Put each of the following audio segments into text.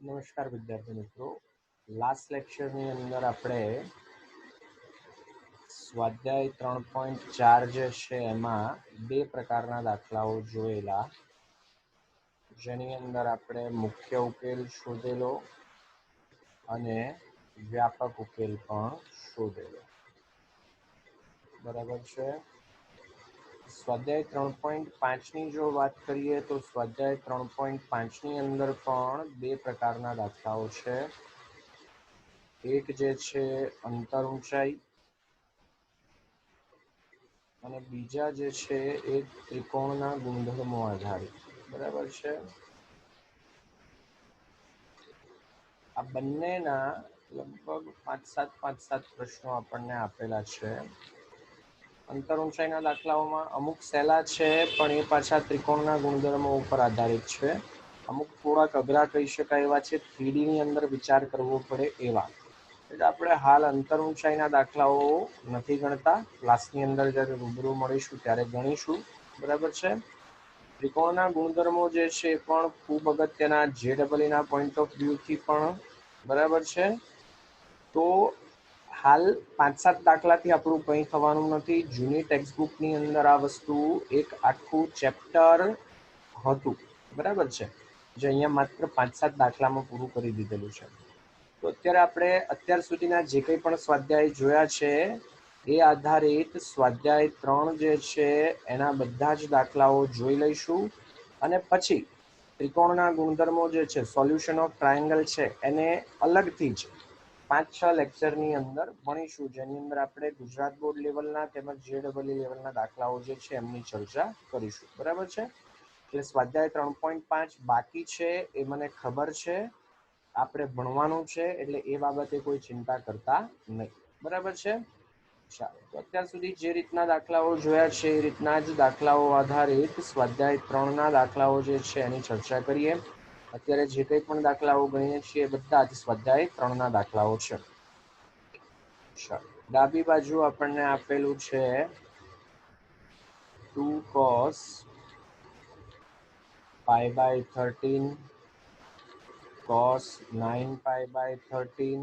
નમસ્કાર વિદ્યાર્થી મિત્રો, લાસ્ટ લેક્ચરની અંદર આપણે સ્વાધ્યાય 3.4 જે છે એમાં બે પ્રકારના દાખલાઓ જોયેલા, જેની અંદર આપણે મુખ્ય ઉકેલ શોધેલો અને વ્યાપક ઉકેલ પણ શોધેલો. બરાબર છે. સ્વાધ્યાય 3.5ની જો વાત કરીએ તો સ્વાધ્યાય 3.5ની અંદર પણ બે પ્રકારના દાખલાઓ છે. એક જે છે અંતર ઊંચાઈ અને બીજા જે છે એ ત્રિકોણના ગુણધર્મો આધારિત. બરાબર છે. આ બંનેના લગભગ 5-7 પ્રશ્નો આપણને આપેલા છે. અંતર ઊંચાઈના દાખલાઓમાં અમુક સહેલા છે, પણ એ પાછા ત્રિકોણના ગુણધર્મો ઉપર આધારિત છે. અમુક થોડાક અઘરા કહી શકાય એવા છે, 3D ની અંદર વિચાર કરવો પડે એવા. એટલે આપણે હાલ અંતર ઊંચાઈના દાખલાઓ નથી ગણતા. ક્લાસની અંદર જ્યારે રૂબરૂ મળીશું ત્યારે ગણીશું. બરાબર છે. ત્રિકોણના ગુણધર્મો જે છે એ પણ ખૂબ અગત્યના, JEE પોઈન્ટ ઓફ વ્યૂથી પણ. બરાબર છે. તો હાલ 5-7 દાખલાથી આપણું કંઈ થવાનું નથી. જૂની ટેક્સ્ટબુકની અંદર આ વસ્તુ એક આખું ચેપ્ટર હતું. બરાબર છે, જે અહીંયા માત્ર 5-7 દાખલામાં પૂરું કરી દીધેલું છે. તો અત્યારે આપણે અત્યાર સુધીના જે કંઈ પણ સ્વાધ્યાય જોયા છે એ આધારિત સ્વાધ્યાય 3 જે છે એના બધા જ દાખલાઓ જોઈ લઈશું, અને પછી ત્રિકોણના ગુણધર્મો જે છે, સોલ્યુશન ઓફ ટ્રાયેંગલ છે, એને અલગથી જ 5-6 લેક્ચરની અંદર ભણીશું, જેની અંદર આપણે ગુજરાત બોર્ડ લેવલના તેમજ JEE લેવલના દાખલાઓ જે છે એમની ચર્ચા કરીશું. બરાબર છે. એટલે સ્વાધ્યાય 3.5 બાકી છે એ મને ખબર છે. આપણે ભણવાનું છે, એટલે એ બાબતે કોઈ ચિંતા કરતા નહીં. બરાબર છે. ચાલો, તો અત્યાર સુધી જે રીતના દાખલાઓ જોયા છે એ રીતના જ દાખલાઓ આધારિત સ્વાધ્યાય 3ના દાખલાઓ જે છે એની ચર્ચા કરીએ. અત્યારે જે કંઈ પણ દાખલાઓ ગણીએ છીએ બધા જ સ્વાધ્યાય 3ના દાખલાઓ છે. ચાલો, ડાબી બાજુ આપણને આપેલું છે 2 cos π/13 cos 9π/13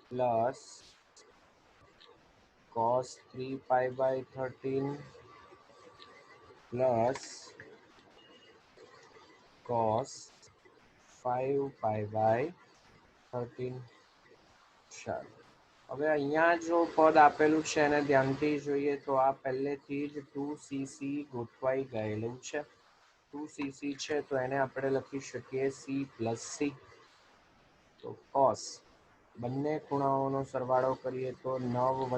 plus cos 3π/13 plus cos 5π/13. ચાલો, હવે અહીંયા જો પદ આપેલું છે એને ધ્યાનથી જોઈએ તો આ પહેલેથી જ 2cc ગોઠવાઈ ગયેલું છે. 2cc છે તો એને આપણે લખી શકીએ c + c. તો cos બંને ખૂણાઓનો સરવાળો કરીએ તો 9 +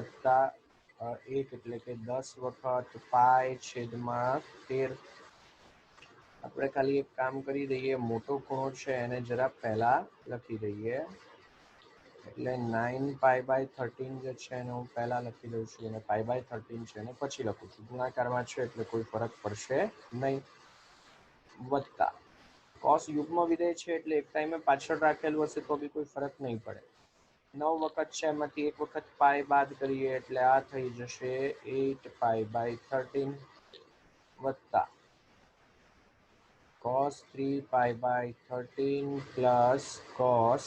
1 એટલે કે 10 વખત π/13. આપણે ખાલી એક કામ કરી દઈએ, મોટો ખૂણો છે એને જરા પહેલા લખી દઈએ, એટલે 9π/13 જે છે એને હું પહેલા લખી દઉં છું, અને π/13 છે એને પછી લખું છું. ગુણાકારમાં છે એટલે કોઈ ફરક પડશે નહીં. વત્તા cos યુગ્મ વિધેય છે એટલે એક ટાઈમે પાછળ રાખેલું હશે તો બી કોઈ ફરક નહીં પડે. 9 વખત છે, એમાંથી એક વખત પાઈ બાદ કરીએ એટલે આ થઈ જશે 8π/13 વત્તા cos 3π/13 plus cos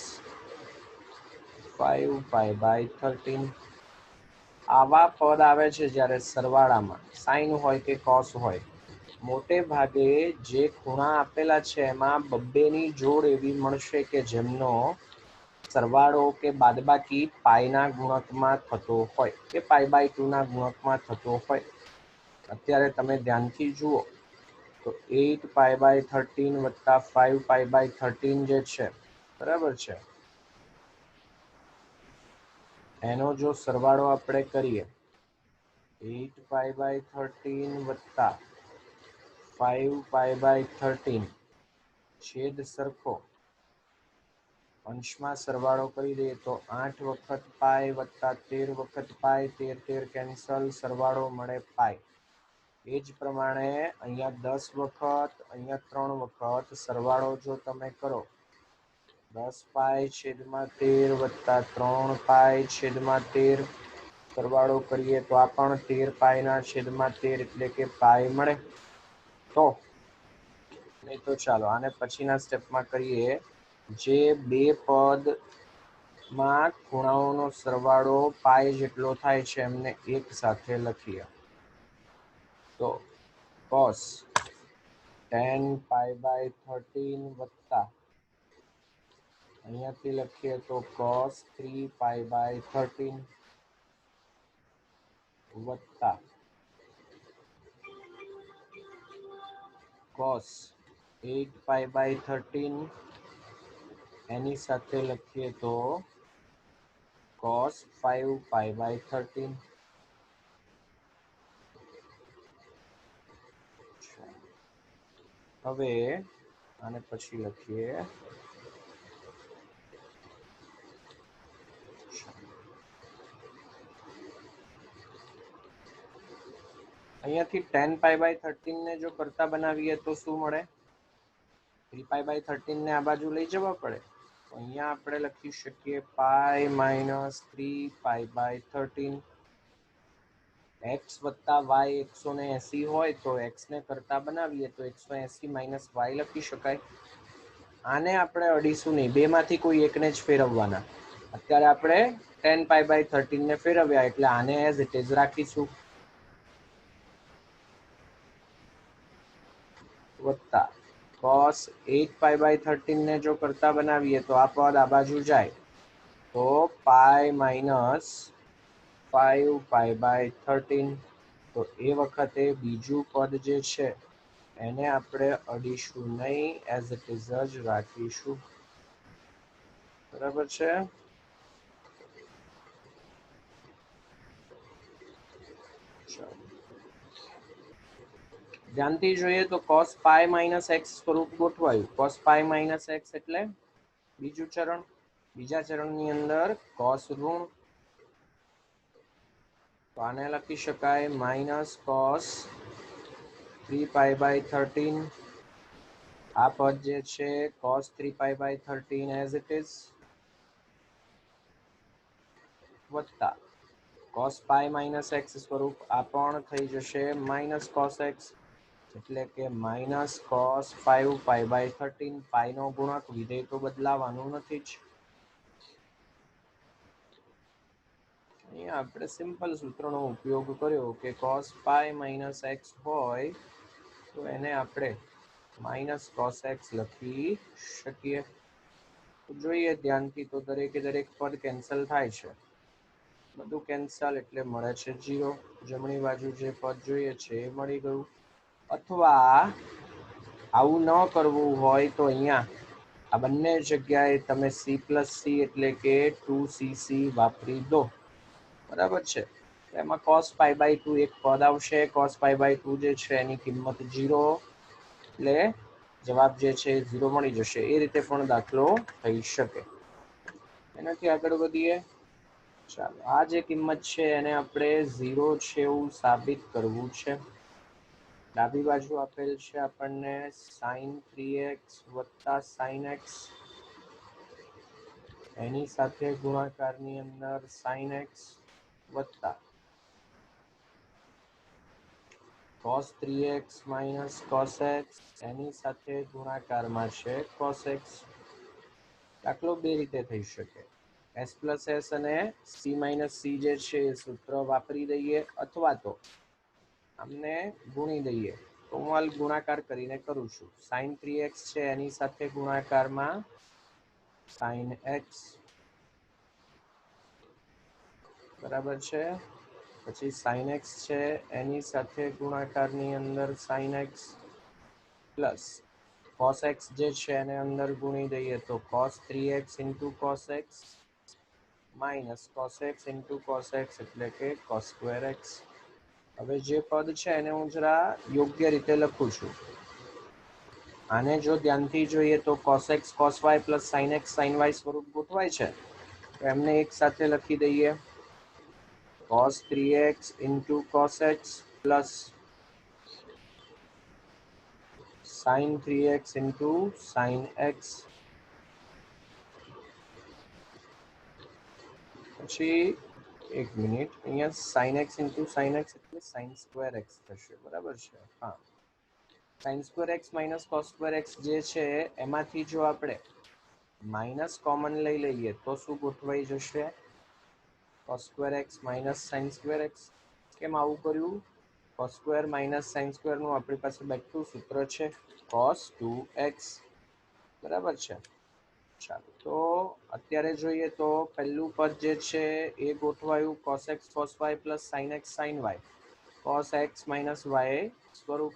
5π/13. આવા પદ આવે છે જ્યારે સરવાળામાં સાઇન હોય કે કોસ હોય, મોટે ભાગે જે ખૂણા આપેલા છે એમાં બબ્બેની જોડ એવી મળશે કે જેમનો સરવાળો કે બાદબાકી પાઈના ગુણકમાં થતો હોય કે π/2ના ગુણકમાં થતો હોય. અત્યારે તમે ધ્યાનથી જુઓ તો 8π/13 વત્તા 5π/13 જે છે, બરાબર છે, એનો જો સરવાળો આપણે કરીએ 8π/13 વત્તા 5π/13 છેદ સરખો, અંશમાં સરવાળો કરી દઈએ તો 8 વખત પાઈ વત્તા 13 વખત પાઈ, 13 કેન્સલ, સરવાળો મળે પાઈ. એ જ પ્રમાણે અહીંયા 10 વખત, અહીંયા 3 વખત સરવાળો જો તમે કરો 10π/13 વત્તા 3π/13 સરવાળો કરીએ તો આ પણ 13π/13 એટલે કે પાઈ મળે. તો નહીં તો ચાલો આને પછીના સ્ટેપમાં કરીએ. જે બે પદ માં ખૂણાઓનો સરવાળો પાઈ જેટલો થાય છે એમને એક સાથે લખીએ તો cos 10 પાઈ બાય 13 વત્તા અહીંયાથી લખીએ તો cos 3 પાઈ બાય 13 વત્તા cos 8 પાઈ બાય 13 એની સાથે લખીએ તો cos 5 પાઈ બાય 13 હવે આને પછી લખીએ અહીંયાથી 10 પાઈ બાય 13 ને જો કરતા બનાવીએ તો શું મળે 3 પાઈ બાય 13 ને આ બાજુ લઈ જવા પડે તો અહીંયા આપણે લખી શકીએ pi minus 3 pi by 13 x વત્તા y 180 હોય તો x ને કરતા બનાવીએ તો 180 માઇનસ y લખી શકાય આને આપણે અડીશું નહીં બેમાંથી કોઈ એકને જ ફેરવવાના અત્યારે આપણે 10 પાઈ બાય 13 ને ફેરવ્યા એટલે આને એઝ ઇટ ઇઝ રાખીશું વત્તા cos 8 પાઈ બાય 13 ને જો કરતા બનાવીએ તો આ પદ આ બાજુ જાય તો પાઈ માઇનસ 5 પાઈ બાય 13 તો એ વખતે બીજું પદ જે છે એને આપણે અડીશું નહીં એઝ ઇટ ઇઝ જ રાખીશું બરાબર છે ધ્યાનથી જોઈએ તો cos પાઈ માઇનસ x સ્વરૂપ ગોઠવાયું cos પાઈ માઇનસ x એટલે બીજું ચરણ બીજા ચરણની અંદર cos ઋણ તો આને લખી શકાય માઇનસ cos 3 પાઈ બાય 13 આ પદ જે છે cos 3 pi by 13 as it is વત્તા cos પાઈ માઇનસ x સ્વરૂપ આ પણ થઈ જશે માઇનસ cos x એટલે કે માઇનસ cos 5 પાઈ બાય 13 પાઈનો ગુણક વિધેય તો બદલાવાનું નથી જ અહીંયા આપણે સિમ્પલ સૂત્રનો ઉપયોગ કર્યો કે cos પાઈ માઇનસ x હોય તો એને આપણે માઇનસ cos x લખી શકીએ જોઈએ ધ્યાનથી તો દરેકે દરેક પદ કેન્સલ થાય છે બધું કેન્સલ એટલે મળે છે 0 જમણી બાજુ જે પદ જોઈએ છે એ મળી ગયું અથવા આવું ન કરવું હોય તો અહીંયા આ બંને જગ્યાએ તમે c+c એટલે કે 2cc વાપરી દો બરાબર છે એમાં cos પાઈ બાય 2 એક પદ આવશે cos પાઈ બાય 2 જે છે એની કિંમત 0 એટલે જવાબ જે છે 0 મળી જશે એ રીતે પણ દાખલો થઈ શકે એનાથી આગળ વધીએ ચાલો આ જે કિંમત છે એને આપણે 0 છે એવું સાબિત કરવું છે ડાબી બાજુ આપેલ છે આપણને sin 3x વત્તા sin x એની સાથે ગુણાકારની અંદર sin x વત્તા cos 3x minus cos x એની સાથે ગુણાકારમાં છે cos x દાખલો બે રીતે થઈ શકે s plus s અને c minus c જે છે એ સૂત્ર વાપરી દઈએ અથવા તો આમને ગુણી દઈએ તો હું હાલ ગુણાકાર કરીને કરું છું sin 3x છે એની સાથે ગુણાકારમાં sin x બરાબર છે પછી sin x છે એની સાથે ગુણાકારની અંદર sin x plus cos x જે છે એને અંદર ગુણી દઈએ તો cos 3x into cos x minus cos x into cos x એટલે કે cos square x હવે જે પદ છે એને હું જરા યોગ્ય રીતે લખું છું આને જો ધ્યાનથી જોઈએ તો cos x cos y plus sin x sin y સ્વરૂપ ગોઠવાય છે તો એમને એક સાથે લખી દઈએ cos 3x into cos x plus sin 3x into sin x પછી એક મિનિટ અહીંયા sin x into sin x એટલે sin square x થશે બરાબર છે હા sin square x minus cos square x જે છે એમાંથી જો આપણે માઇનસ કોમન લઈ લઈએ તો શું ગોઠવાઈ જશે? cos square x minus sine square x. કેમ આવું કર્યું? cos સ્ક્વેર માઇનસ સાઇન સ્ક્વેરનું આપણી પાસે બેઠું સૂત્ર છે cos 2x, બરાબર છે. ચાલો તો અત્યારે જોઈએ તો પહેલું પદ જે છે એ ગોઠવાયું cos x cos y plus sin x sin y. cos x minus y સ્વરૂપ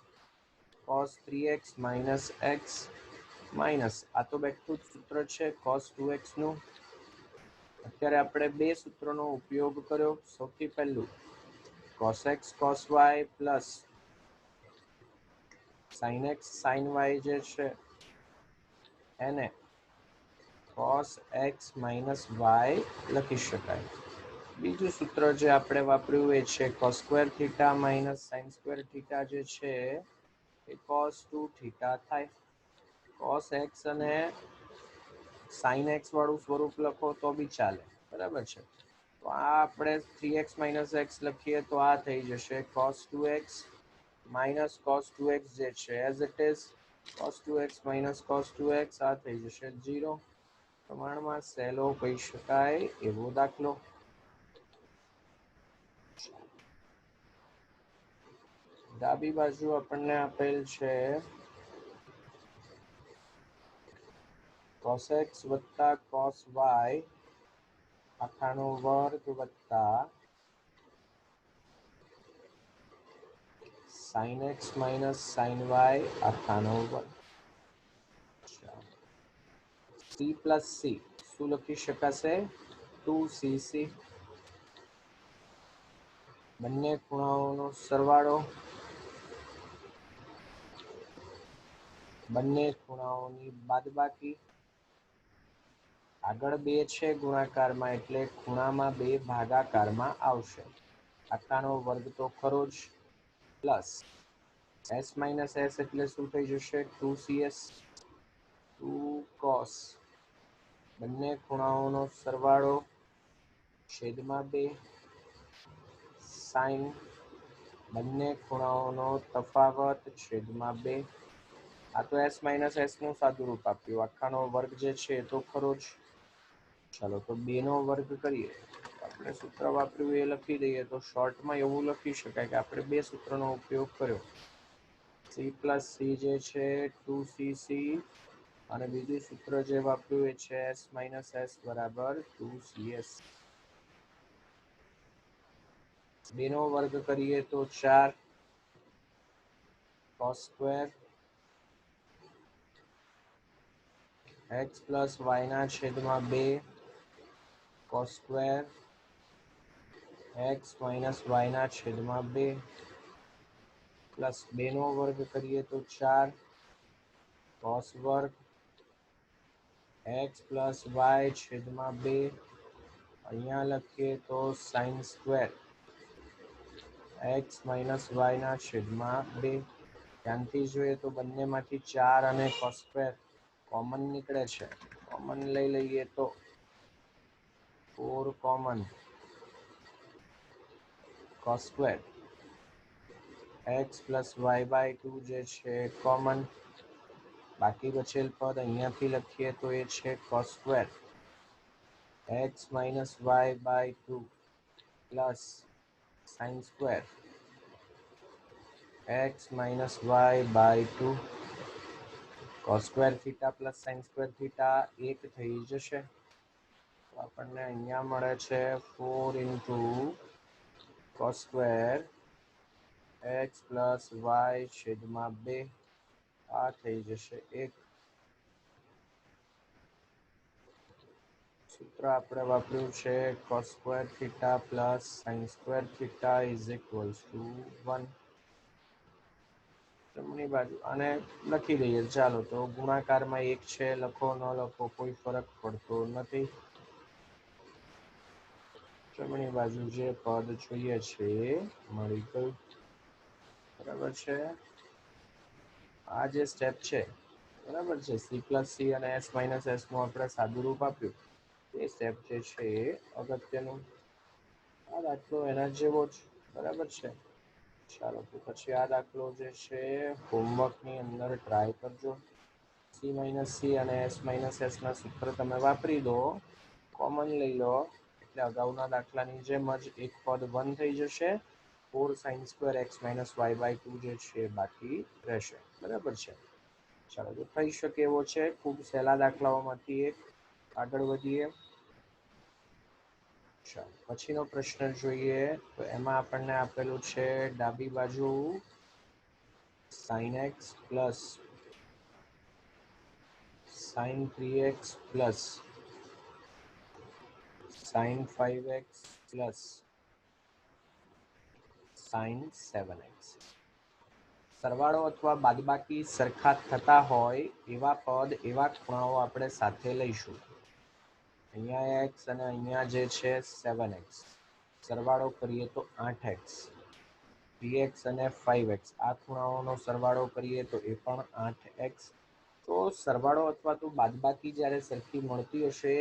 cos 3x minus x minus આ તો બેઠું જ સૂત્ર છે cos 2x નું. અત્યારે આપણે બે સૂત્રોનો ઉપયોગ કર્યો. સૌથી પહેલું cos x cos y plus sin x sin y જે છે એને cos x minus y લખી શકાય. બીજું સૂત્ર જે આપણે વાપર્યું એ છે cos square theta minus sin square theta જે છે એ cos 2 થીટા થાય. cos x અને sin x વાળું સ્વરૂપ લખો તો બી ચાલે, બરાબર છે. તો આ આપણે 3x minus x લખીએ તો આ થઈ જશે cos 2x minus cos 2x જે છે as it is cos 2x minus cos 2x આ થઈ જશે 0. પ્રમાણમાં સહેલો કહી શકાય એવો દાખલો. ડાબી બાજુ આપણને આપેલ છે cos x વત્તા cos y આખાનો વર્ગ વત્તા sin x minus sin y આખાનો વર્ગ. c પ્લસ c શું લખી શકાશે? 2cc. બંને ખૂણાઓનો સરવાળો, બંને ખૂણાઓની બાદબાકી. આગળ 2 છે ગુણાકારમાં એટલે ખૂણામાં 2 ભાગાકારમાં આવશે. આખાનો વર્ગ તો ખરો જ. પ્લસ s માઇનસ s એટલે શું થઈ જશે? 2cs. 2 cos બંને ખૂણાઓનો સરવાળો છેદમાં 2 sin બંને ખૂણાઓનો તફાવત છેદમાં 2. આ તો s માઇનસ s નું સાદું રૂપ આપ્યું. આખાનો વર્ગ જે છે એ તો ખરો જ. ચાલો તો 2 નો વર્ગ કરીએ. આપણે સૂત્ર વાપર્યું એ લખી દઈએ તો શોર્ટમાં એવું લખી શકાય કે આપણે બે સૂત્રનો ઉપયોગ કર્યો. c પ્લસ c જે છે 2cc અને બીજું સૂત્ર જે વાપર્યું એ છે s માઇનસ s બરાબર 2cs. 2 નો વર્ગ કરીએ તો 4 cos square x plus y ના છેદમાં 2 cos square x minus y ના છેદમાં 2 પ્લસ 2 નો વર્ગ કરીએ તો 4 cos વર્ગ x પ્લસ y છેદમાં 2. અહીંયા લખીએ તો sin square x minus y ના છેદમાં 2. ધ્યાનથી જોઈએ તો બંનેમાંથી 4 અને cos સ્ક્વેર કોમન નીકળે છે. કોમન લઈ લઈએ તો 4 common cos square x plus y by 2 જે છે કોમન. બાકી બચેલ પદ અહીંયાથી લખીએ તો એ છે cos square x minus y by 2 plus sin square x minus y by 2. cos square theta plus sin square theta 1 થઈ જશે. તો આપણને અહીંયા મળે છે 4 into cos square x plus y છેદમાં 2 આ થઈ જશે 1. સૂત્ર આપણે વાપર્યું છે cos square theta plus sin square theta is equals to 1. જમણી બાજુ અને લખી દઈએ. ચાલો તો ગુણાકારમાં 1 છે, લખો ન લખો કોઈ ફરક પડતો નથી. જમણી બાજુ જે પદ જોઈએ છે મળી ગયું, બરાબર છે. આ જે સ્ટેપ છે બરાબર છે, c પ્લસ c અને s માઇનસ s નું આપણે સાદું રૂપ આપ્યું એ સ્ટેપ જે છે એ અગત્યનું. આ દાખલો એના જેવો જ, બરાબર છે. ચાલો તો પછી આ દાખલો જે છે હોમવર્કની અંદર ટ્રાય કરજો. સી માઇનસ સી અને એસ માઇનસ એસના સૂત્ર તમે વાપરી દો, કોમન લઈ લો એટલે અગાઉના દાખલાની જેમ જ એક પદ 1 થઈ જશે, 4sin² x - y/2 જે છે બાકી રહેશે. બરાબર છે. ચાલો તો થઈ શકે એવો છે. ખૂબ સહેલા દાખલાઓમાંથી એક. આગળ વધીએ. ચાલો પછીનો પ્રશ્ન જોઈએ તો એમાં આપણને આપેલું છે ડાબી બાજુ sin x plus sin 3x plus sin 5x plus sin 7x. સરવાળો અથવા બાદબાકી સરખા થતા હોય એવા પદ, એવા ખૂણાઓ આપણે સાથે લઈશું. અહીંયા x અને અહીંયા જે છે 7x, સરવાળો કરીએ તો 8x, 3x અને 5x, આ ખૂણાઓનો સરવાળો કરીએ તો એ પણ 8x. તો સરવાળો અથવા તો બાદબાકી જ્યારે સરખી મળતી હશે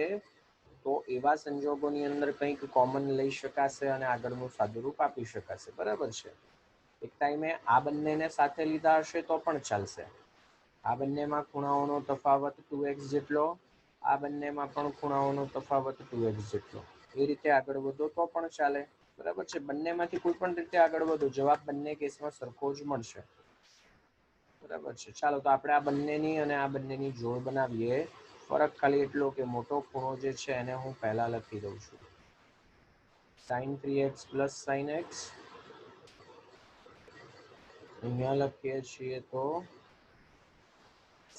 તો એવા સંજોગોની અંદર કંઈક કોમન લઈ શકાશે અને આગળનું સાદુરૂપ આપી શકાશે. બરાબર છે. એક ટાઈમે આ બંનેને સાથે લીધા હશે તો પણ ચાલશે. આ બંનેમાં ખૂણાઓનો તફાવત 2x જેટલો, આ બંનેમાં પણ ખૂણાઓનો તફાવત 2x જેટલો. એ રીતે આગળ વધો તો પણ ચાલે. બરાબર છે. બંનેમાંથી કોઈ પણ રીતે આગળ વધો, જવાબ બંને કેસમાં સરખો જ મળશે. બરાબર છે. ચાલો તો આપણે આ બંનેની અને આ બંનેની જોડ બનાવીએ. ફરક ખાલી એટલો કે મોટો ખૂણો જે છે એને હું પહેલા લખી દઉં છું, sin 3x plus sin x. અહીંયા લખીએ છીએ તો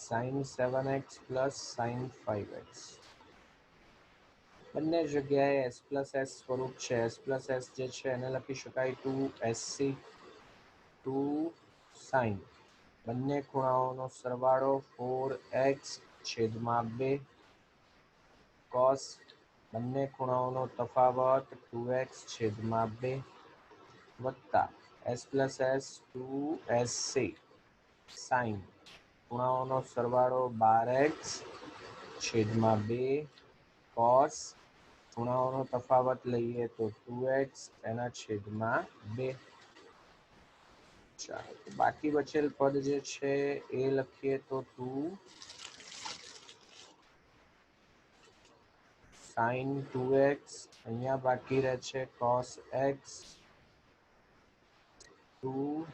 sin 7x plus sin 5x. બંને જગ્યાએ s પ્લસ s સ્વરૂપ છે. s પ્લસ s જે છે એને લખી શકાય 2sc 2 sin, બંને ખૂણાઓનો સરવાળો 4x છેદમાં 2 cos, બંને ખૂણાઓનો તફાવત 2x છેદમાં 2 વત્તા s plus s 2sc sin, ખૂણાઓનો સરવાળો 12x છેદમાં 2 cos, ખૂણાઓનો તફાવત લઈએ તો 2x એના છેદમાં 2. ચાલો બાકી બચેલ પદ જે છે એ લખીએ તો 2 sin 2x, અહીંયા બાકી રહે છે cos x, 2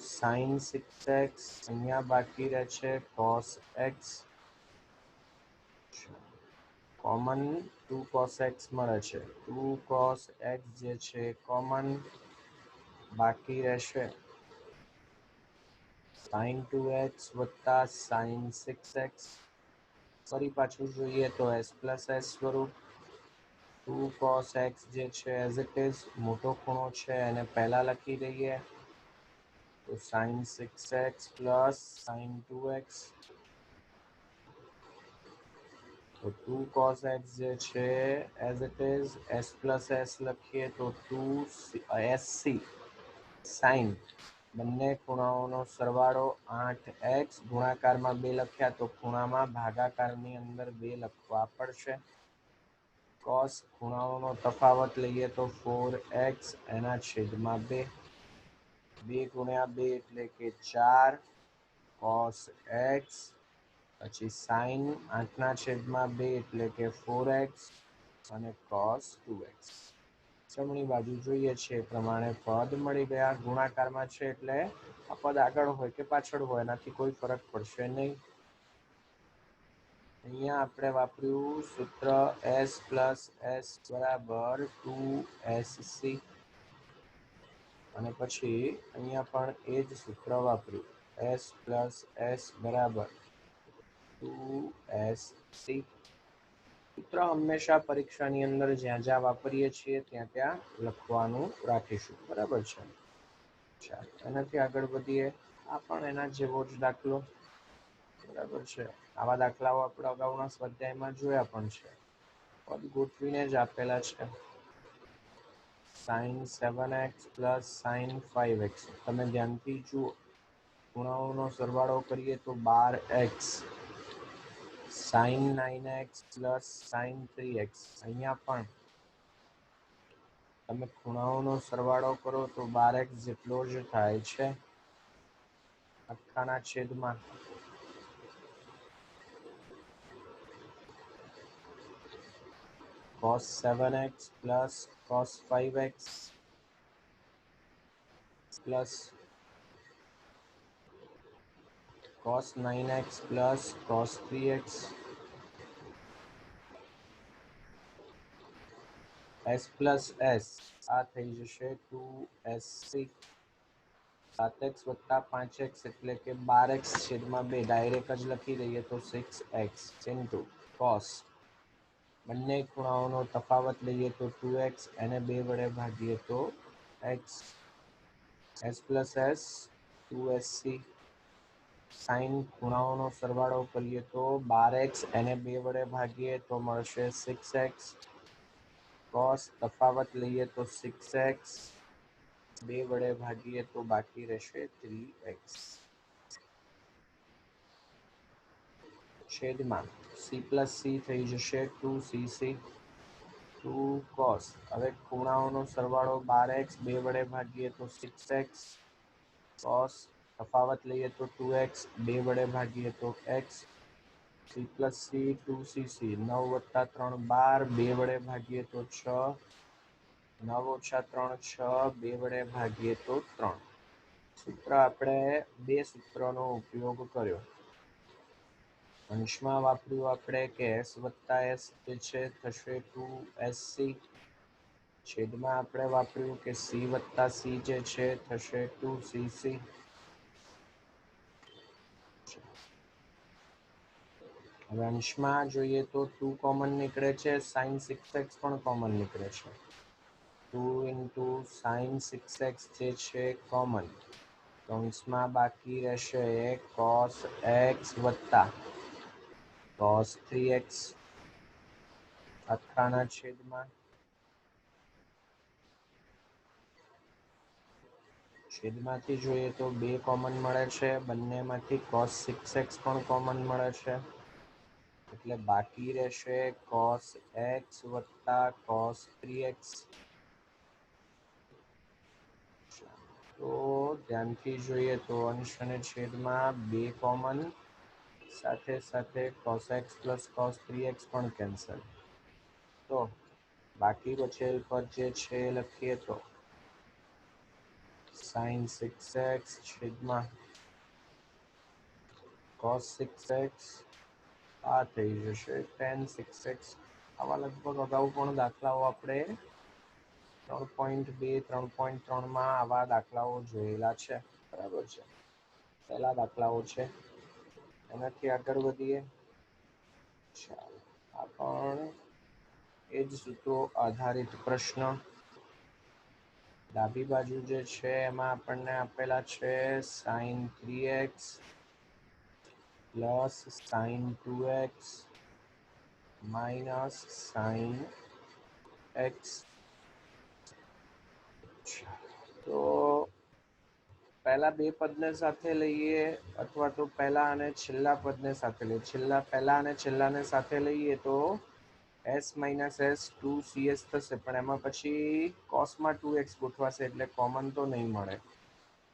sin 6x, અહીંયા બાકી રહે છે cos x. Common 2 cos x મળે છે. 2 cos x જે છે કોમન, બાકી રહેશે sin 2x વત્તા sin 6x. ફરી પાછું જોઈએ તો s પ્લસ s સ્વરૂપ. 2 cos x જે છે એઝ ઇટ ઇઝ, મોટો ખૂણો છે એને પહેલા લખી દઈએ તો sin 6x plus sin 2x. તો 2 cos x જે છે as it is, s plus s લખીએ તો 2sc sin, બંને ખૂણાઓનો સરવાળો 8x, ગુણાકારમાં 2 લખ્યા તો ખૂણામાં ભાગાકારની અંદર 2 લખવા પડશે. cos, ખૂણાઓનો તફાવત લઈએ તો 4x એના છેદમાં 2, 2 ગુણ્યા 2 એટલે કે 4 cos x, પછી sin 8ના છેદમાં 2 એટલે કે 4x અને cos 2x. જમણી બાજુ જોઈએ છે એ પ્રમાણે પદ મળી ગયા. ગુણાકારમાં છે એટલે આ પદ આગળ હોય કે પાછળ હોય એનાથી કોઈ ફરક પડશે નહીં. અહીંયા આપણે વાપર્યું સૂત્ર s પ્લસ s બરાબર 2sc, અને પછી અહીંયા પણ એ જ સૂત્ર વાપર્યું, s પ્લસ s બરાબર 2sc. સૂત્ર હંમેશા પરીક્ષાની અંદર જ્યાં જ્યાં વાપરીએ છીએ ત્યાં ત્યાં લખવાનું રાખીશું. બરાબર છે. ચાલો એનાથી આગળ વધીએ. આ પણ એના જેવો જ દાખલો. બરાબર છે. આવા દાખલાઓ આપણે અગાઉના સ્વાધ્યાયમાં જોયા પણ છે. પદ ગોઠવીને જ આપેલા છે. sin 7x plus sin 5x. તમે ધ્યાનથી જુઓ, ખૂણાઓનો સરવાળો કરીએ તો 12x, sin 9x plus sin 3x. અહીંયા પણ તમે ખૂણાઓનો સરવાળો કરો તો 12x જેટલો જ થાય છે, આખાના છેદમાં. cos 7x plus cos 5x plus cos 9x plus cos 3x s plus s આ થઈ જશે 2s3 7x વત્તા 5x એટલે કે 12x છેદમાં 2 ડાયરેક્ટ જ લખી દઈએ તો 6x ઇન્ટુ cos બંને ખૂણાઓનો તફાવત લઈએ તો 2x એને 2 વડે ભાગીએ તો x s plus s 2sc sine ખૂણાઓનો સરવાળો કરીએ તો 12x એને 2 વડે ભાગીએ તો મળશે 6x cos તફાવત લઈએ તો 6x 2 વડે ભાગીએ તો બાકી રહેશે 3x છેદમાં c plus c થઈ જશે 2cc 2 cos હવે ખૂણાઓનો સરવાળો 12x 2 વડે ભાગીએ તો 6x cos તફાવત લઈએ તો 2x 2 વડે ભાગીએ તો x c plus c 2cc 9 વત્તા 3 12 2 વડે ભાગીએ તો 6 9 ઓછા 3 6 2 વડે ભાગીએ તો 3 સૂત્ર આપણે બે સૂત્રનો ઉપયોગ કર્યો અંશમાં વાપર્યું આપણે કે s વત્તા s જે છે થશે 2sc છેદમાં આપણે વાપર્યું કે c વત્તા c જે છે થશે 2cc હવે અંશમાં જોઈએ તો 2 કોમન નીકળે છે sin 6x પણ કોમન નીકળે છે 2 into sin 6x જે છે કોમન કૌંસમાં બાકી રહેશે cos x વત્તા cos 3x આખાના છેદમાં છેદમાંથી જોઈએ તો 2 કોમન મળે છે બંનેમાંથી cos 6x પણ કોમન મળે છે એટલે બાકી રહેશે cos x વત્તા cos 3x તો ધ્યાનથી જોઈએ તો અંશ અને છેદમાં 2 કોમન સાથે સાથે cos x plus cos 3x પણ કેન્સલ તો બાકી બચેલ પદ જે છે લખીએ તો sin 6x છેદમાં cos 6x આ થઈ જશે tan 6x આવા લગભગ અગાઉ પણ દાખલાઓ આપણે 3.2 3.3 માં આવા દાખલાઓ જોયેલા છે બરાબર છે પહેલા દાખલાઓ છે એનાથી આગળ વધીએ ચાલો આ પણ એ જ સૂત્રો આધારિત પ્રશ્ન ડાબી બાજુ જે છે એમાં આપણને આપેલા છે sin 3x plus sin 2x minus sin x તો પહેલા બે પદને સાથે લઈએ અથવા તો પહેલા અને છેલ્લા પદને સાથે લઈએ પહેલા અને છેલ્લાને સાથે લઈએ તો s minus s 2cs થશે પણ એમાં પછી cosમાં 2x ગોઠવાશે એટલે કોમન તો નહીં મળે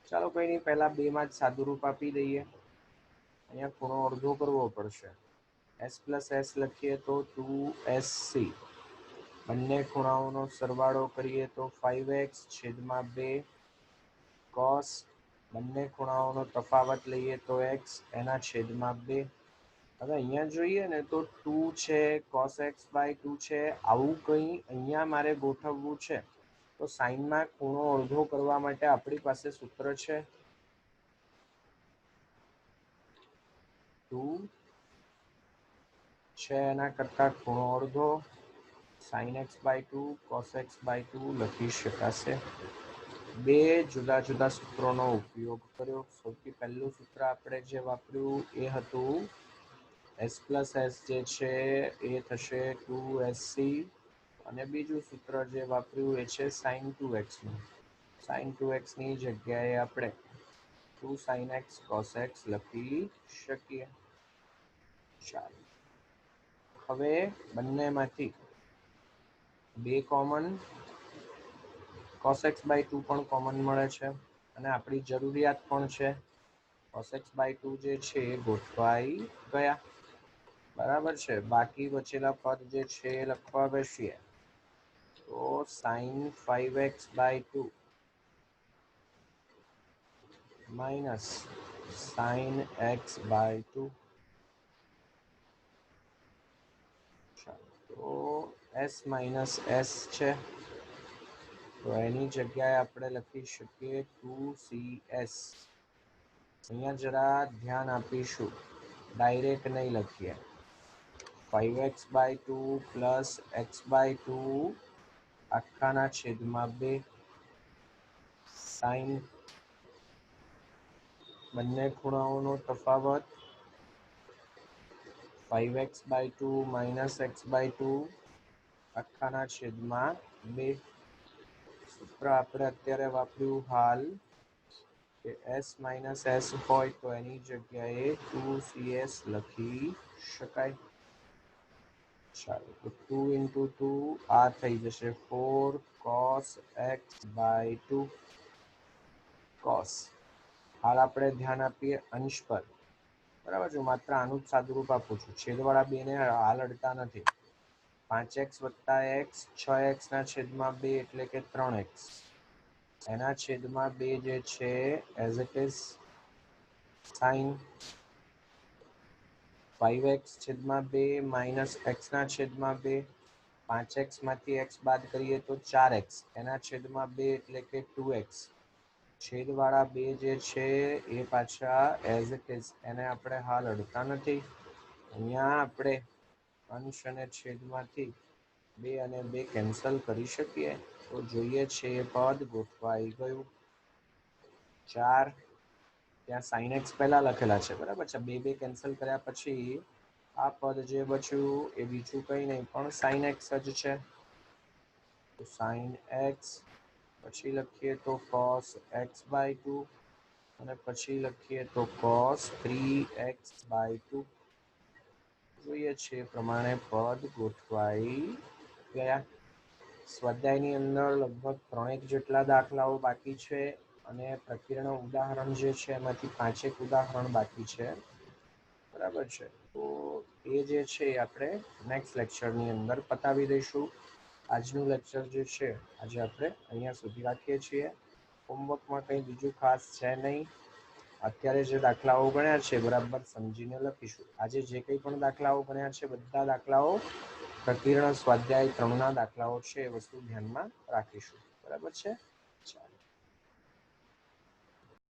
ચાલો કંઈ નહીં પહેલા બેમાં જ સાદુરૂપ આપી દઈએ અહીંયા ખૂણો અડધો કરવો પડશે s plus s લખીએ તો 2sc બંને ખૂણાઓનો સરવાળો કરીએ તો 5x છેદમાં 2 cos બંને ખૂણાઓનો તફાવત લઈએ તો x એના છેદમાં 2 હવે અહીંયા જોઈએ ને તો 2 છે cos x by 2 છે આવું કંઈ અહીંયા મારે ગોઠવવું છે તો સાઇનમાં ખૂણો અડધો કરવા માટે આપણી પાસે સૂત્ર છે 2 છે એના કરતાં ખૂણો અડધો sin x by 2 cos x by 2 લખી શકાશે બે જુદા જુદા સૂત્રોનો ઉપયોગ કર્યો સૌથી પહેલું સૂત્ર આપણે જે વાપર્યું એ હતું s plus s જે છે એ થશે 2sc અને બીજું સૂત્ર જે વાપર્યું એ છે sin 2x નું sin 2x ની જગ્યાએ આપણે 2 sin x cos x લખી શકીએ ચાલો હવે બંનેમાંથી 2 કોમન cos x by 2 પણ કોમન મળે છે અને આપણી જરૂરિયાત પણ છે cos x by 2 જે છે એ ગોઠવાઈ ગયા બરાબર છે, બાકી બચેલા પદ જે છે એ લખવા બેસીએ તો sin 5x/2 minus sin x/2, તો s માઇનસ s છે તો એની જગ્યાએ આપણે લખી શકીએ 2cs. અહીંયા જરા ધ્યાન આપીશું, ડાયરેક્ટ નહીં લખીએ. 5x/2 પ્લસ x/2 આખાના છેદમાં 2 સાઈન બંને ખૂણાઓનો તફાવત 5x/2 માઇનસ x/2 આખાના છેદમાં 2. સૂત્ર આપણે અત્યારે વાપર્યું હાલ કે s માઇનસ s હોય તો એની જગ્યાએ 2cs લખી શકાય. ચાલો તો 2 into 2 આ થઈ જશે 4 cos x/2 cos. હાલ આપણે ધ્યાન આપીએ અંશ પર, બરાબર. જો માત્ર આનું જ સાદુરૂપ આપું છું, છેદવાળા બેને હાલ અડતા નથી. 5x વત્તા x 6x ના છેદમાં 2 એટલે કે 3x, એના છેદમાં 2 જે છે as it is sine 5x છેદમાં 2 માઇનસ x ના છેદમાં 2, 5x માંથી x બાદ કરીએ તો 4x, એના છેદમાં 2 એટલે કે 2x. છેદવાળા 2 જે છે એ પાછા એઝ ઇટ ઇઝ, એને આપણે હાલ અડતા નથી. અહીંયા આપણે અંશ અને છેદમાંથી 2 અને 2 કેન્સલ કરી શકીએ તો જોઈએ છે એ પદ ગોઠવાઈ ગયું. 4 ત્યાં sin x પહેલા લખેલા છે, બરાબર છે. 2 2 કેન્સલ કર્યા પછી આ પદ જે બચ્યું એ બીજું કંઈ નહીં પણ sin x જ છે. તો sin x, પછી લખીએ તો cos x/2 અને પછી લખીએ તો cos 3x/2. જોઈએ છે પ્રમાણે પદ ગોઠવાઈ ગયા. સ્વાધ્યાયની અંદર લગભગ 3 જેટલા દાખલાઓ બાકી છે અને પ્રકિર્ણ ઉદાહરણ જે છે એમાંથી 5 ઉદાહરણ બાકી છે, બરાબર છે. તો એ જે છે એ આપણે નેક્સ્ટ લેક્ચરની અંદર પતાવી દઈશું. આજનું લેક્ચર જે છે આજે આપણે અહીંયા સુધી રાખીએ છીએ. હોમવર્કમાં કંઈ બીજું ખાસ છે નહીં. અત્યારે જે દાખલાઓ ગણ્યા છે બરાબર સમજીને લખીશું. આજે જે કંઈ પણ દાખલાઓ ગણ્યા છે બધા દાખલાઓ પ્રકિર્ણ સ્વાધ્યાય 3ના દાખલાઓ છે એ વસ્તુ ધ્યાનમાં રાખીશું, બરાબર છે. ચાલો.